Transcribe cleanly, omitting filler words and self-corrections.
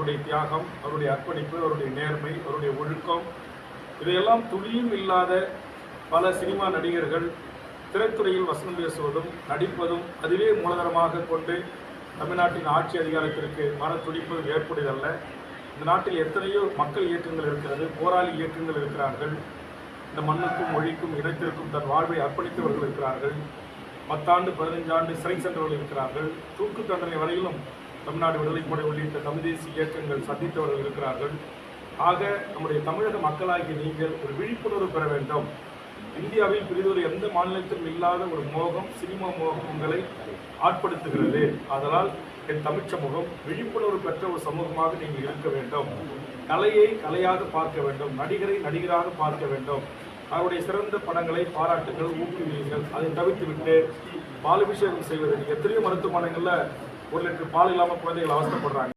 அவருடைய தியாகம், அவருடைய அர்ப்பணிப்பு, அவருடைய நேர்மை, அவருடைய ஒழுக்கம், இதையெல்லாம் துளியும் இல்லாத பல சினிமா நடிகர்கள் திரைத்துறையில் வசனம் பேசுவதும் நடிப்பதும் அதுவே மூலதனமாக கொண்டு தமிழ்நாட்டின் ஆட்சி அதிகாரத்திற்கு மன துடிப்பதும் ஏற்புடையதல்ல. இந்த நாட்டில் எத்தனையோ மக்கள் இயக்கங்கள் இருக்கிறது, போராளி இயக்கங்கள் இருக்கிறார்கள். இந்த மண்ணுக்கும் மொழிக்கும் இனத்திற்கும் தன் வாழ்வை அர்ப்பணித்தவர்கள் இருக்கிறார்கள். 10 ஆண்டு 15 ஆண்டு சிறை சென்றவர்கள் இருக்கிறார்கள். தூக்கு தண்டனை வரையிலும் தமிழ்நாடு விடுதலைப்படை உள்ளிட்ட தமிழ் தேசிய இயக்கங்கள் சந்தித்தவர்கள் இருக்கிறார்கள். ஆக நம்முடைய தமிழக மக்களாகிய நீங்கள் ஒரு விழிப்புணர்வு பெற வேண்டும். இந்தியாவில் பிரிதொரு எந்த மாநிலத்திலும் இல்லாத ஒரு மோகம், சினிமா மோகம் உங்களை ஆட்படுத்துகிறது. அதனால் என் தமிழ் சமூகம் விழிப்புணர்வு பெற்ற ஒரு சமூகமாக நீங்கள் இருக்க வேண்டும். கலையை கலையாக பார்க்க வேண்டும், நடிகரை நடிகராக பார்க்க வேண்டும். அவருடைய சிறந்த படங்களை பாராட்டுங்கள், ஊக்குவியுங்கள். அதை தவிர்த்துவிட்டு பாலபிஷேகம் செய்வது, எத்தனையோ மருத்துவமனைகளில் 1 லிட்டர் பால் இல்லாமல் குழந்தைகள் அவஸ்தைப்படுறாங்க.